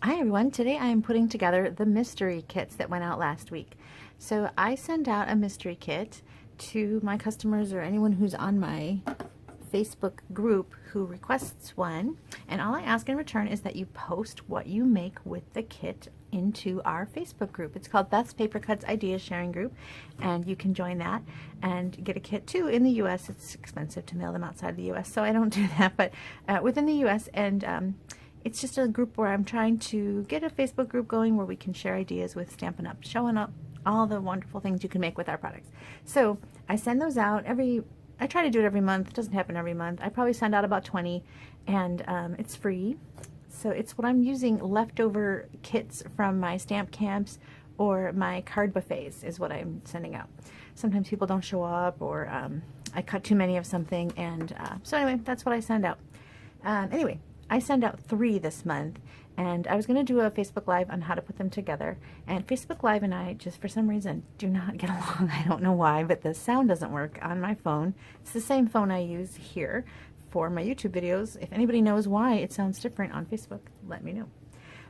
Hi everyone, today I am putting together the mystery kits that went out last week. So I send out a mystery kit to my customers or anyone who's on my Facebook group who requests one, and all I ask in return is that you post what you make with the kit into our Facebook group. It's called Beth's Paper Cuts Idea Sharing Group, and you can join that and get a kit too. In the US it's expensive to mail them outside the US, so I don't do that, but within the US, and it's just a group where I'm trying to get a Facebook group going where we can share ideas with Stampin' Up, showing up all the wonderful things you can make with our products. So I send those out I try to do it every month. It doesn't happen every month. I probably send out about 20, and it's free. So it's what I'm using leftover kits from my stamp camps or my card buffets is what I'm sending out. Sometimes people don't show up, or I cut too many of something, and so anyway, that's what I send out. Anyway, I send out 3 this month, and I was going to do a Facebook Live on how to put them together, and Facebook Live and I just for some reason do not get along. I don't know why, but the sound doesn't work on my phone. It's the same phone I use here for my YouTube videos. If anybody knows why it sounds different on Facebook, let me know.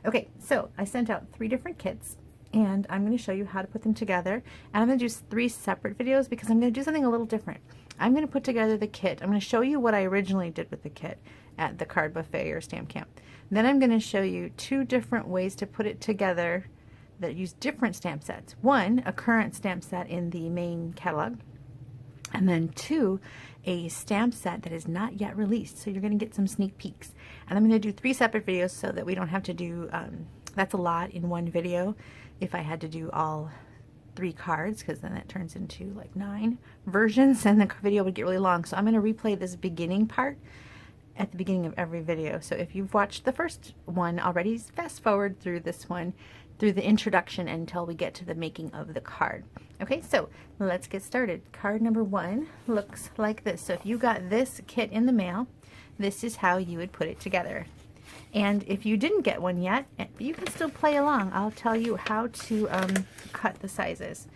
Okay, so I sent out 3 different kits, and I'm going to show you how to put them together, and I'm going to do 3 separate videos because I'm going to do something a little different. I'm going to put together the kit. I'm going to show you what I originally did with the kit at the card buffet or stamp camp. Then I'm going to show you 2 different ways to put it together that use different stamp sets. 1, a current stamp set in the main catalog, and then 2, a stamp set that is not yet released. So you're going to get some sneak peeks. And I'm going to do 3 separate videos so that we don't have to do, that's a lot in one video if I had to do all 3 cards, because then that turns into like 9 versions and the video would get really long. So I'm going to replay this beginning part at the beginning of every video. So if you've watched the first one already, fast forward through this one, through the introduction until we get to the making of the card. Okay, so let's get started. Card number 1 looks like this. So if you got this kit in the mail, this is how you would put it together. And if you didn't get one yet, you can still play along. I'll tell you how to cut the sizes.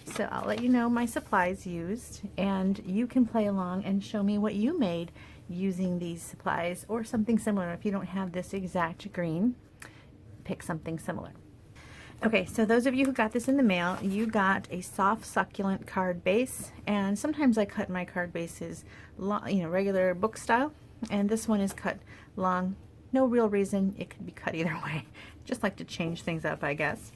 So I'll let you know my supplies used, and you can play along and show me what you made using these supplies or something similar. If you don't have this exact green, pick something similar. Okay, so those of you who got this in the mail, you got a soft succulent card base, and sometimes I cut my card bases long, regular book style, and this one is cut long. No real reason. It could be cut either way. Just like to change things up, I guess.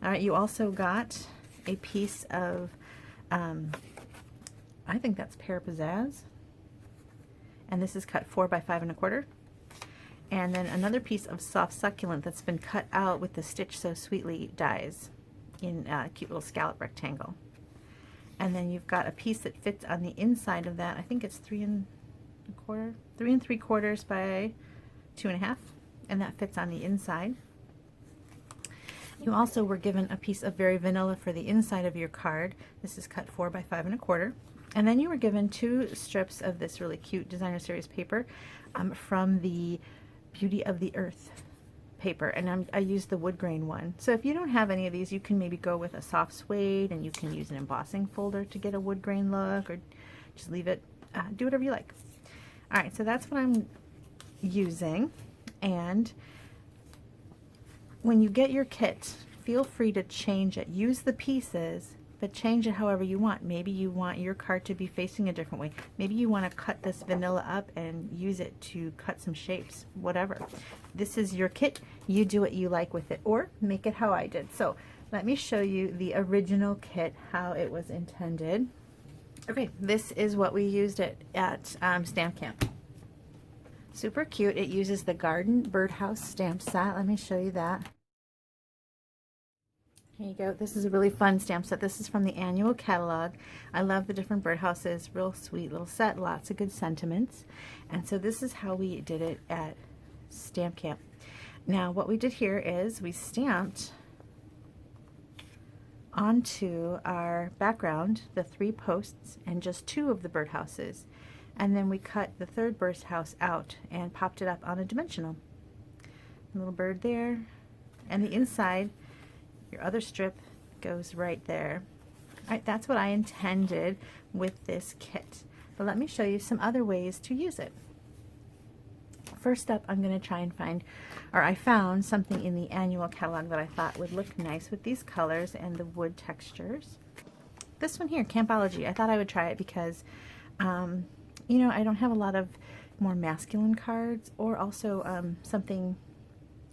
All right, you also got a piece of, I think that's Pear Pizzazz, and this is cut 4 by 5 1/4. And then another piece of soft succulent that's been cut out with the Stitch So Sweetly dies in a cute little scallop rectangle. And then you've got a piece that fits on the inside of that. I think it's 3 3/4 by 2.5, and that fits on the inside. You also were given a piece of Very Vanilla for the inside of your card. This is cut 4 by 5 1/4. And then you were given 2 strips of this really cute Designer Series paper from the Beauty of the Earth paper, and I used the wood grain one. So if you don't have any of these, you can maybe go with a soft suede, and you can use an embossing folder to get a wood grain look, or just leave it, do whatever you like. All right, so that's what I'm using, and when you get your kit, feel free to change it. Use the pieces, but change it however you want. Maybe you want your card to be facing a different way. Maybe you want to cut this vanilla up and use it to cut some shapes, whatever. This is your kit. You do what you like with it, or make it how I did. So let me show you the original kit, how it was intended. Okay, this is what we used at Stamp Camp. Super cute. It uses the Garden Birdhouse stamp set. Let me show you that. Here you go. This is a really fun stamp set. This is from the annual catalog. I love the different birdhouses. Real sweet little set. Lots of good sentiments. And so this is how we did it at Stamp Camp. Now what we did here is we stamped onto our background the 3 posts and just 2 of the birdhouses. And then we cut the 3rd birdhouse out and popped it up on a dimensional. A little bird there. And the inside, your other strip goes right there. All right, that's what I intended with this kit. But let me show you some other ways to use it. First up, I'm going to try and find, or I found something in the annual catalog that I thought would look nice with these colors and the wood textures. This one here, Campology, I thought I would try it because, you know, I don't have a lot of more masculine cards, or also something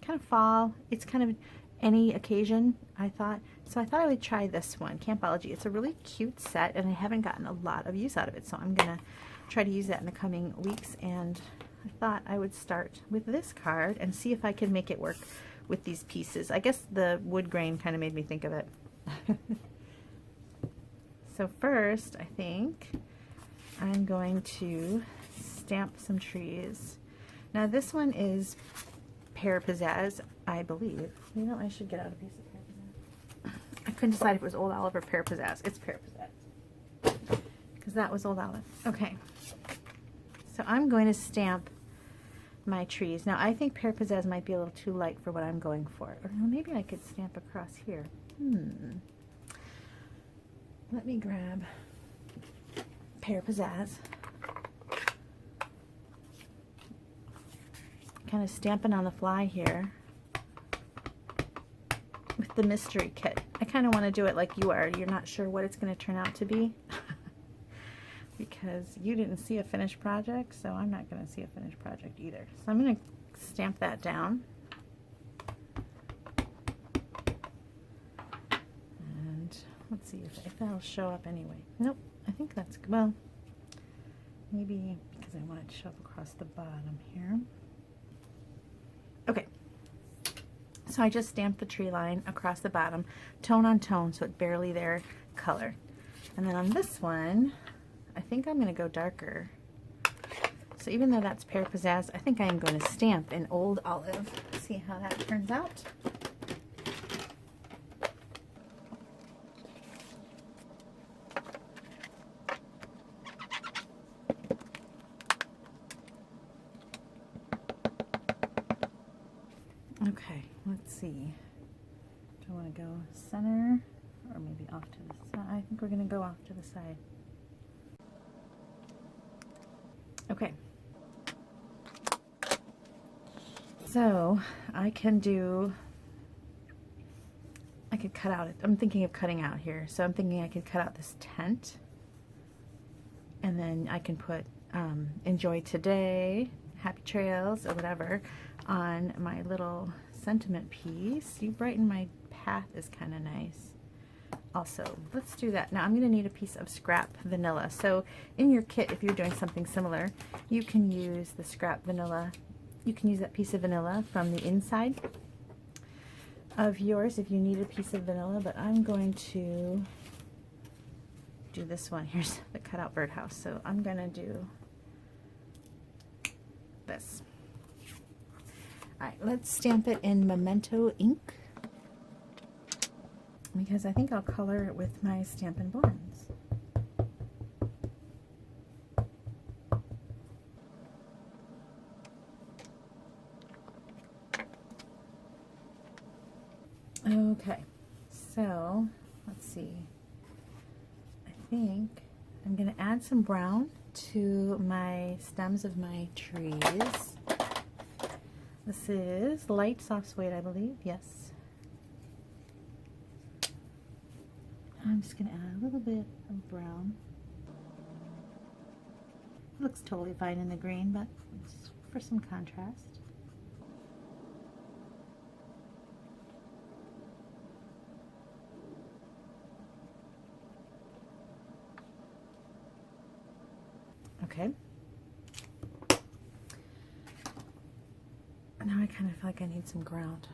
kind of fall. It's kind of any occasion, I thought. So I thought I would try this one, Campology. It's a really cute set, and I haven't gotten a lot of use out of it, so I'm going to try to use that in the coming weeks. And I thought I would start with this card and see if I can make it work with these pieces. I guess the wood grain kind of made me think of it. So first, I think I'm going to stamp some trees. Now this one is Pear Pizzazz, I believe. You know, I should get out a piece of Pear Pizzazz. I couldn't decide if it was Old Olive or Pear Pizzazz. It's Pear Pizzazz, because that was Old Olive. Okay, so I'm going to stamp my trees. Now I think Pear Pizzazz might be a little too light for what I'm going for. Or maybe I could stamp across here. Let me grab Pear Pizzazz. Kind of stamping on the fly here with the mystery kit. I kind of want to do it like you are. You're not sure what it's going to turn out to be because you didn't see a finished project, so I'm not going to see a finished project either. So I'm going to stamp that down. And let's see if that'll show up anyway. Nope, I think that's, well, maybe because I want it to show up across the bottom here. Okay, so I just stamped the tree line across the bottom, tone on tone, so it's barely there color. And then on this one, I think I'm going to go darker. So even though that's Pear Pizzazz, I think I am going to stamp in Old Olive. See how that turns out. Okay, let's see. Do I want to go center or maybe off to the side? I think we're going to go off to the side. Okay. So I could cut out it. I'm thinking of cutting out here. So I'm thinking I could cut out this tent, and then I can put enjoy today, happy trails, or whatever on my little sentiment piece. You brighten my path is kind of nice. Also, let's do that. Now I'm going to need a piece of scrap vanilla. So in your kit, if you're doing something similar, you can use the scrap vanilla. You can use that piece of vanilla from the inside of yours if you need a piece of vanilla, but I'm going to do this one. Here's the Cutout Birdhouse. So I'm going to do this. All right, let's stamp it in Memento ink, because I think I'll color it with my Stampin' Blends. Okay, so let's see. I think I'm going to add some brown to my stems of my trees. This is light soft suede, I believe. Yes. I'm just going to add a little bit of brown. It looks totally fine in the green, but just for some contrast. Okay. Now I kind of feel like I need some ground.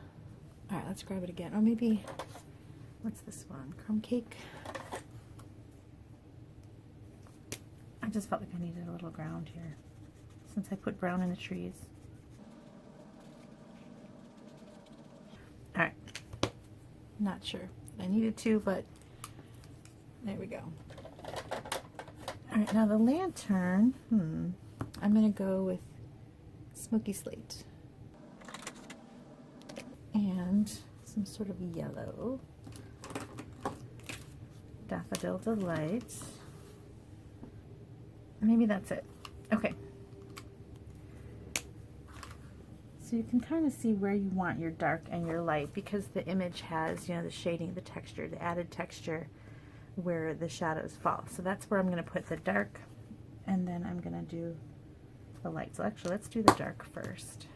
All right, let's grab it again. Or maybe, what's this one? Crumb cake. I just felt like I needed a little ground here since I put brown in the trees. All right. Not sure I needed to, but there we go. All right, now the lantern, I'm going to go with Smoky Slate and some sort of yellow. Daffodil Delight. Maybe that's it. Okay. So you can kind of see where you want your dark and your light, because the image has, you know, the shading, the texture, the added texture where the shadows fall. So that's where I'm going to put the dark, and then I'm going to do the light. So actually, let's do the dark first.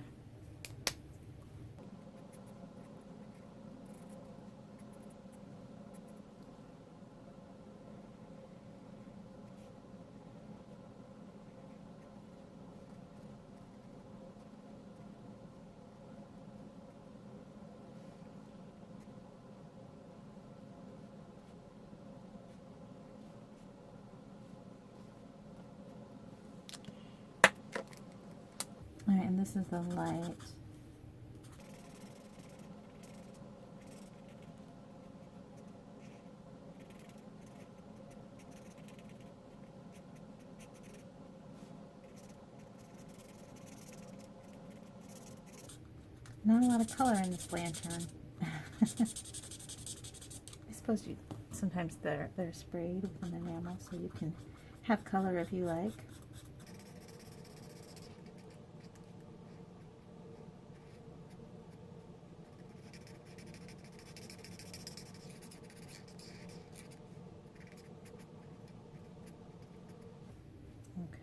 All right, and this is the light. Not a lot of color in this lantern. I suppose you sometimes they're sprayed with an enamel, so you can have color if you like.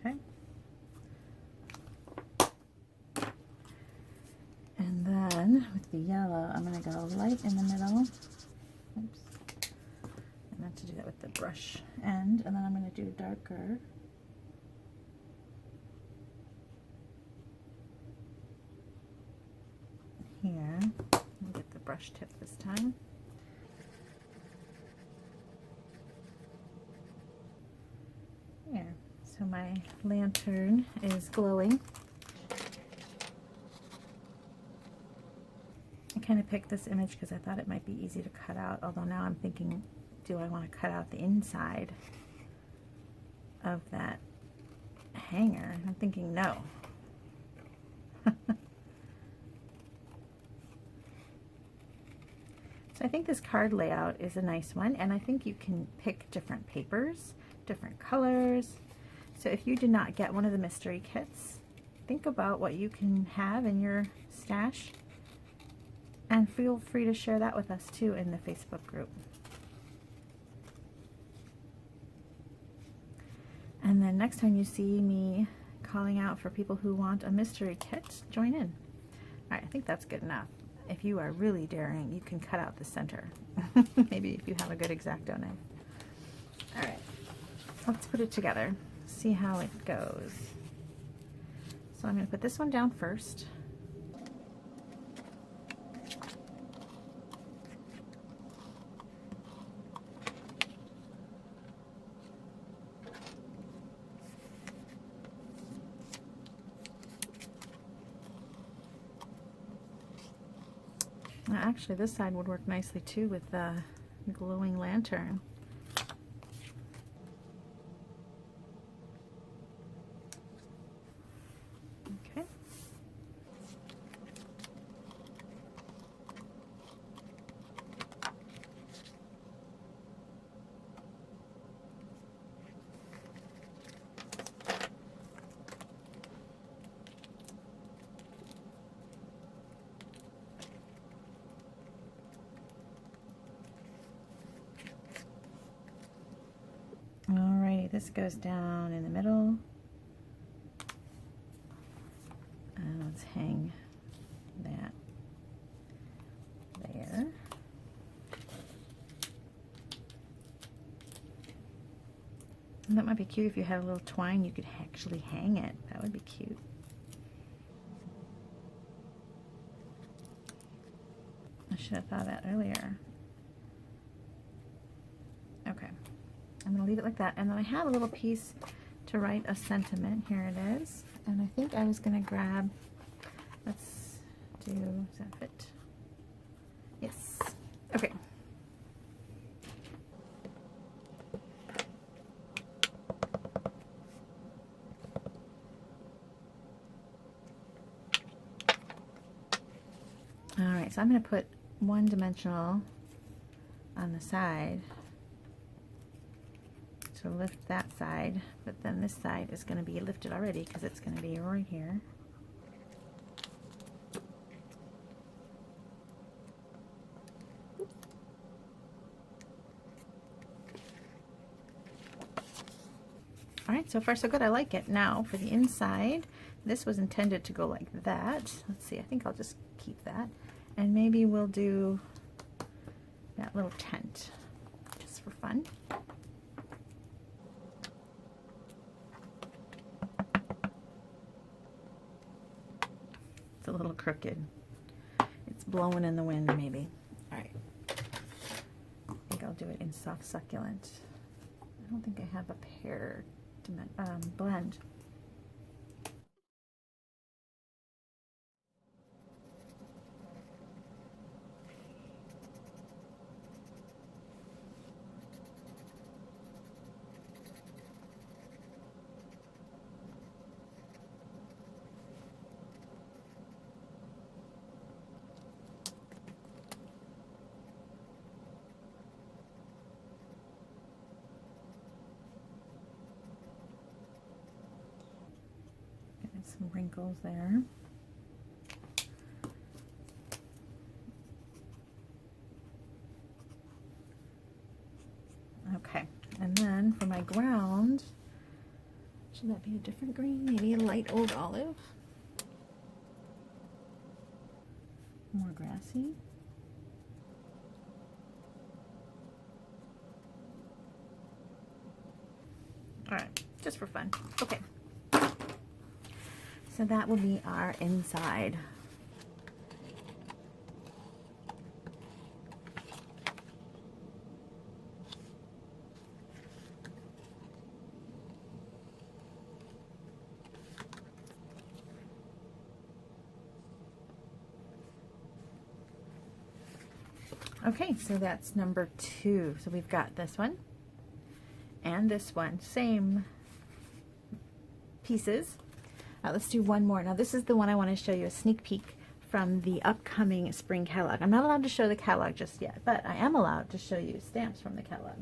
Okay. And then with the yellow, I'm going to go light in the middle. Oops. I meant to do that with the brush end, and then I'm going to do darker. Here. I'll get the brush tip this time. Here. So my lantern is glowing. I kind of picked this image because I thought it might be easy to cut out, although now I'm thinking, do I want to cut out the inside of that hanger? I'm thinking no. So I think this card layout is a nice one, and I think you can pick different papers, different colors. So if you did not get one of the mystery kits, think about what you can have in your stash, and feel free to share that with us too in the Facebook group. And then next time you see me calling out for people who want a mystery kit, join in. All right, I think that's good enough. If you are really daring, you can cut out the center. Maybe if you have a good X-Acto knife. All right, let's put it together, see how it goes. So I'm going to put this one down first. Now, actually, this side would work nicely too with the glowing lantern. Okay. Alrighty, this goes down in the middle. And let's hang that there. And that might be cute if you had a little twine, you could actually hang it. That would be cute. I should have thought of that earlier. Okay. I'm going to leave it like that, and then I have a little piece to write a sentiment. Here it is, and I think I was going to grab, let's do, does that fit? Yes. Okay. All right, so I'm going to put one dimensional on the side to lift that side, but then this side is going to be lifted already because it's going to be right here. All right, so far so good. I like it. Now for the inside, this was intended to go like that. Let's see, I think I'll just keep that. And maybe we'll do that little tent just for fun. It's a little crooked. It's blowing in the wind maybe. All right. I think I'll do it in soft succulent. I don't think I have a pear blend. Some wrinkles there. Okay, and then for my ground, should that be a different green? Maybe a light old olive. More grassy. All right, just for fun. Okay. So that will be our inside. Okay, so that's number 2. So we've got this one and this one, same pieces. Let's do one more. Now this is the one I want to show you, a sneak peek from the upcoming spring catalog. I'm not allowed to show the catalog just yet, but I am allowed to show you stamps from the catalog.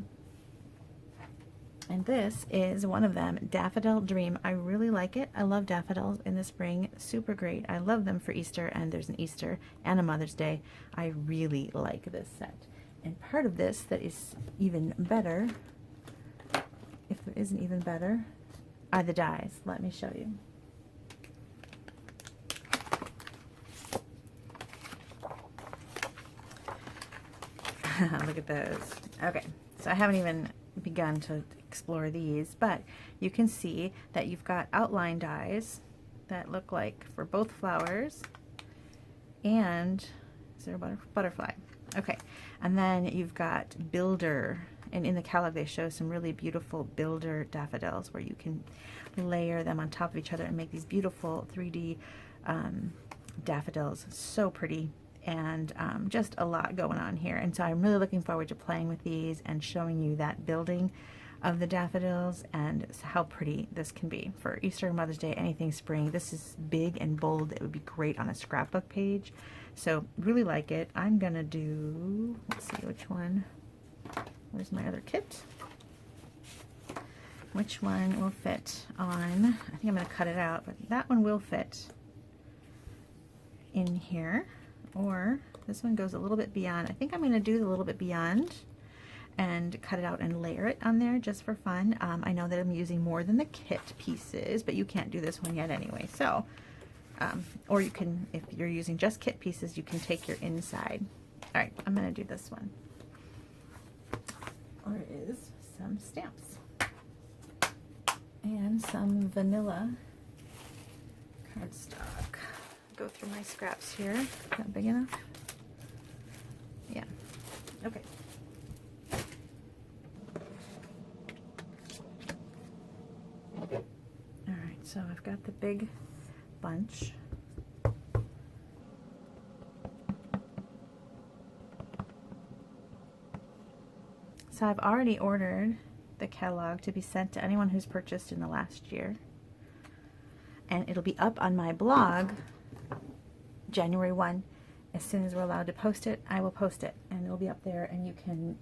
And this is one of them, Daffodil Dream. I really like it. I love daffodils in the spring. Super great. I love them for Easter, and there's an Easter and a Mother's Day. I really like this set. And part of this that is even better, if there isn't even better, are the dies. Let me show you. Look at those. Okay, so I haven't even begun to explore these, but you can see that you've got outline dies that look like for both flowers, and is there a butterfly? Okay, and then you've got builder, and in the catalog they show some really beautiful builder daffodils where you can layer them on top of each other and make these beautiful 3D daffodils. So pretty. And just a lot going on here, and so I'm really looking forward to playing with these and showing you that building of the daffodils and how pretty this can be for Easter, Mother's Day, anything spring. This is big and bold. It would be great on a scrapbook page, so really like it. I'm gonna do, let's see which one, where's my other kit, which one will fit on, I think I'm gonna cut it out, but that one will fit in here. Or this one goes a little bit beyond. I think I'm going to do the little bit beyond and cut it out and layer it on there just for fun. I know that I'm using more than the kit pieces, but you can't do this one yet anyway. So, or you can, if you're using just kit pieces, you can take your inside. All right, I'm going to do this one. There is some stamps and some vanilla cardstock. Go through my scraps here. Is that big enough? Yeah. Okay. All right, so I've got the big bunch. So I've already ordered the catalog to be sent to anyone who's purchased in the last year. And it'll be up on my blog January 1. As soon as we're allowed to post it, I will post it, and it'll be up there, and you can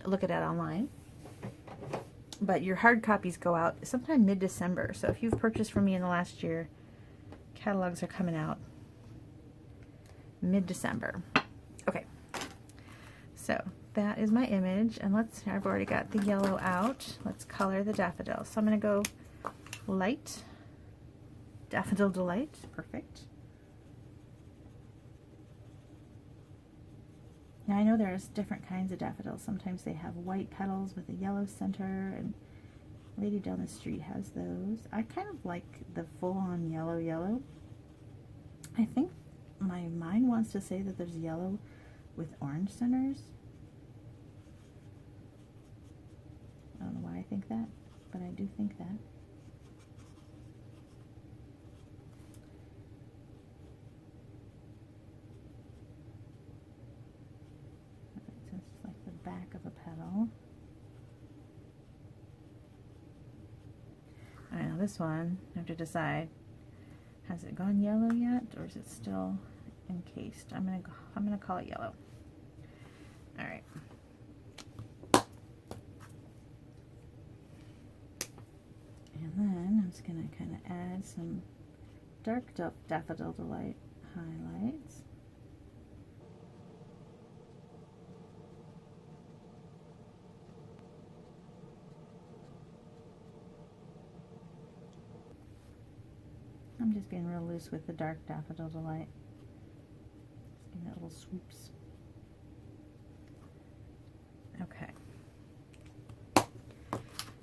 look at it online. But your hard copies go out sometime mid-December, so if you've purchased from me in the last year, catalogs are coming out mid-December. Okay, So that is my image, and I've already got the yellow out. Let's color the daffodil. So I'm going to go light, Daffodil Delight, perfect. Now I know there's different kinds of daffodils. Sometimes they have white petals with a yellow center, and Lady Down the Street has those. I kind of like the full-on yellow. I think my mind wants to say that there's yellow with orange centers. I don't know why I think that, but I do think that. So it's like the back of a petal. I know this one, I have to decide, has it gone yellow yet, or is it still encased? I'm gonna call it yellow. All right. And then I'm just gonna kind of add some dark Daffodil Delight highlights. I'm just being real loose with the dark Daffodil Delight. Just giving it little swoops. Okay.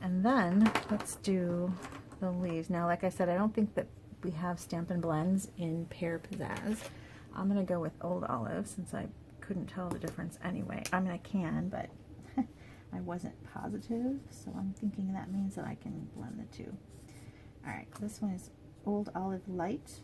And then let's do the leaves. Now, like I said, I don't think that we have Stampin' Blends in Pear Pizzazz. I'm going to go with Old Olive since I couldn't tell the difference anyway. I mean, I can, but I wasn't positive, so I'm thinking that means that I can blend the two. All right, this one is Old Olive Light.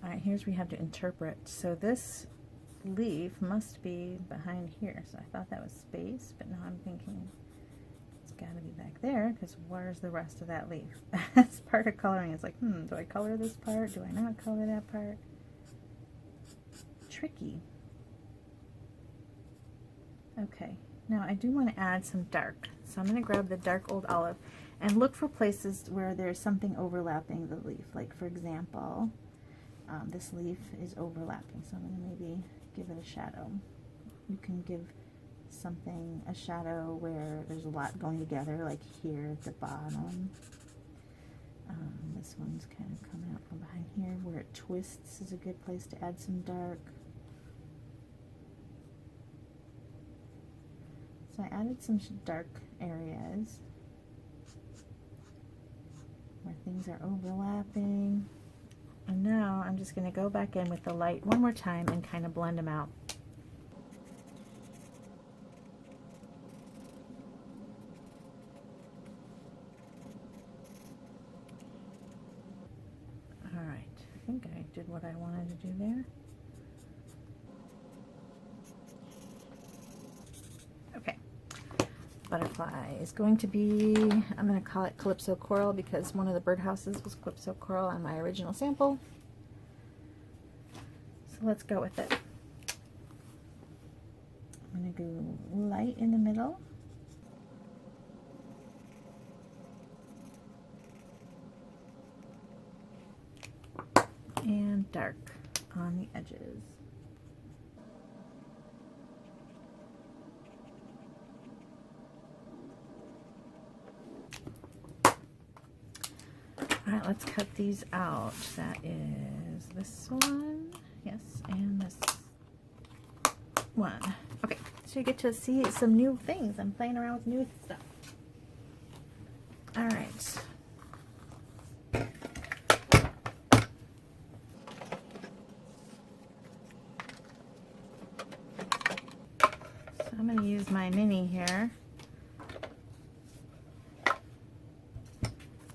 All right, here's where we have to interpret. So this leaf must be behind here. So I thought that was space, but now I'm thinking it's got to be back there, because where's the rest of that leaf? That's part of coloring. It's like, do I color this part? Do I not color that part? Tricky. Okay, now I do want to add some dark. So I'm going to grab the dark Old Olive and look for places where there's something overlapping the leaf. Like, for example, this leaf is overlapping, so I'm going to maybe give it a shadow. You can give something a shadow where there's a lot going together, like here at the bottom. This one's kind of coming out from behind here. Where it twists is a good place to add some dark. So I added some dark areas where things are overlapping. And now I'm just going to go back in with the light one more time and kind of blend them out. All right, I think I did what I wanted to do there. Okay, butterfly is going to be, I'm going to call it Calypso Coral because one of the birdhouses was Calypso Coral on my original sample. So let's go with it. I'm going to go light in the middle. And dark on the edges. Alright, let's cut these out. That is this one, yes, and this one. Okay, so you get to see some new things. I'm playing around with new stuff. Alright. So I'm going to use my mini here,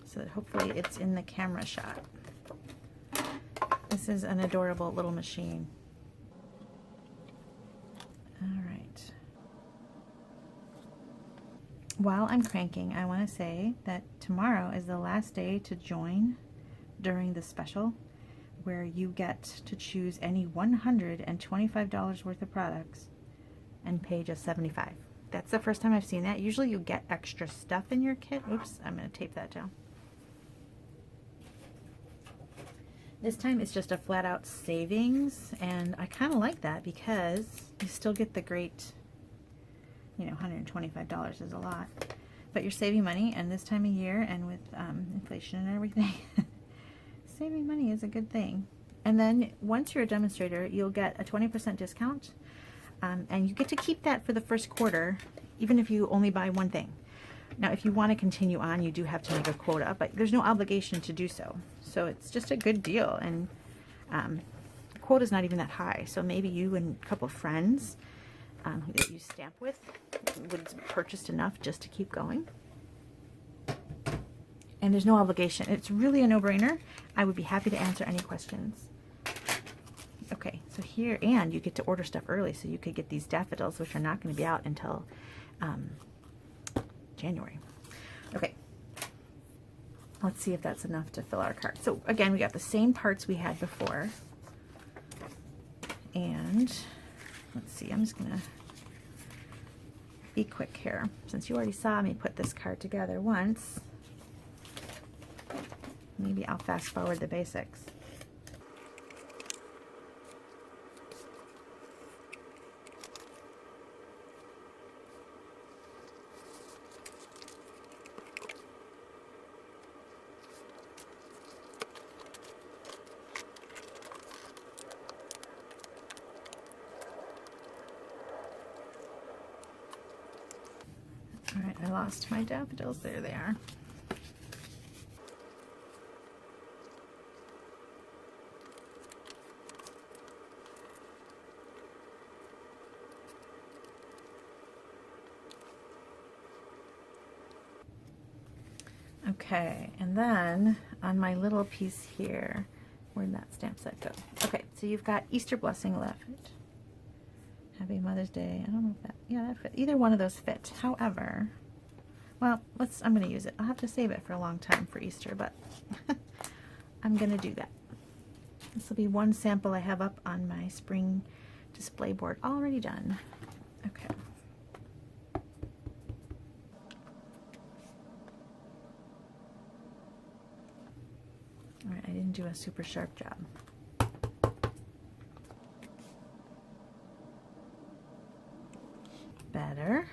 so that hopefully it's in the camera shot. This is an adorable little machine. All right. while I'm cranking, I want to say that tomorrow is the last day to join during the special, where you get to choose any $125 worth of products and pay just $75. That's the first time I've seen that. Usually you get extra stuff in your kit. Oops, I'm going to tape that down. This time it's just a flat out savings, and I kind of like that because you still get the great, you know, $125 is a lot, but you're saving money, and this time of year and with inflation and everything, saving money is a good thing. And then once you're a demonstrator, you'll get a 20% discount, and you get to keep that for the first quarter, even if you only buy one thing. Now, if you want to continue on, you do have to make a quota, but there's no obligation to do so. So it's just a good deal, and the quota's not even that high. So maybe you and a couple of friends that you stamp with would purchase enough just to keep going. And there's no obligation. It's really a no-brainer. I would be happy to answer any questions. Okay, so here, and you get to order stuff early, so you could get these daffodils, which are not going to be out until January. Okay, let's see if that's enough to fill our cart. So again, we got the same parts we had before, and let's see, I'm just gonna be quick here since you already saw me put this card together once. Maybe I'll fast forward the basics. All right, I lost my daffodils. There they are. Okay, and then on my little piece here, where'd that stamp set go? Okay, so you've got Easter blessing left. Happy Mother's Day. I don't know if that, yeah, that fit. Either one of those fit. However, well, I'm going to use it. I'll have to save it for a long time for Easter, but I'm going to do that. This will be one sample I have up on my spring display board already done. Okay. All right, I didn't do a super sharp job. Better.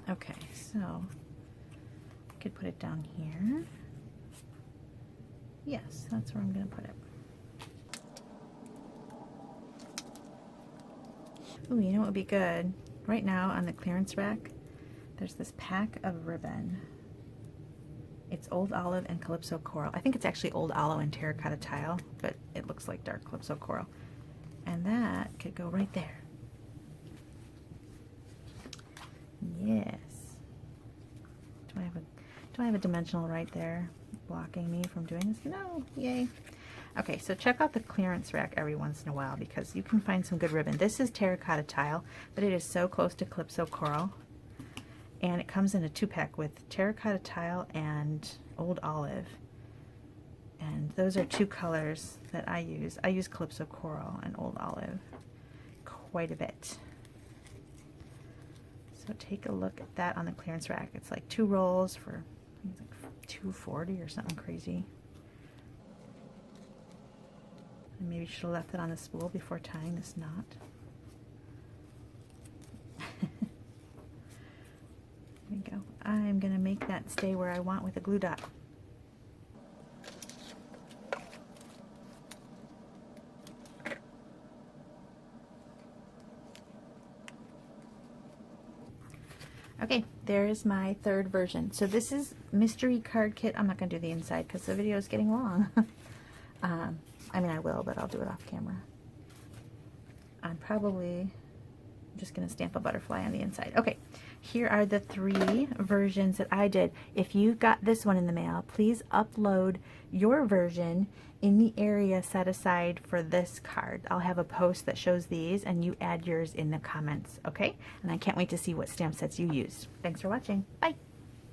Okay, so I could put it down here. Yes, that's where I'm going to put it. Ooh, you know what would be good? Right now on the clearance rack, there's this pack of ribbon. It's Old Olive and Calypso Coral. I think it's actually Old Olive and Terracotta Tile, but it looks like dark Calypso Coral. And that could go right there. Yes. Do I have a dimensional right there blocking me from doing this? No. Yay. Okay, so check out the clearance rack every once in a while because you can find some good ribbon. This is Terracotta Tile, but it is so close to Calypso Coral. And it comes in a 2-pack with Terracotta Tile and Old Olive. And those are two colors that I use. I use Calypso Coral and Old Olive quite a bit. So take a look at that on the clearance rack. It's like 2 rolls for I think it's like $2.40 or something crazy. I maybe should have left it on the spool before tying this knot. There we go. I'm going to make that stay where I want with a glue dot. Okay, there's my third version. So this is mystery card kit. I'm not going to do the inside because the video is getting long. I mean, I will, but I'll do it off camera. I'm probably just going to stamp a butterfly on the inside. Okay, here are the 3 versions that I did. If you got this one in the mail, please upload your version in the area set aside for this card. I'll have a post that shows these, and you add yours in the comments, okay? And I can't wait to see what stamp sets you used. Thanks for watching. Bye!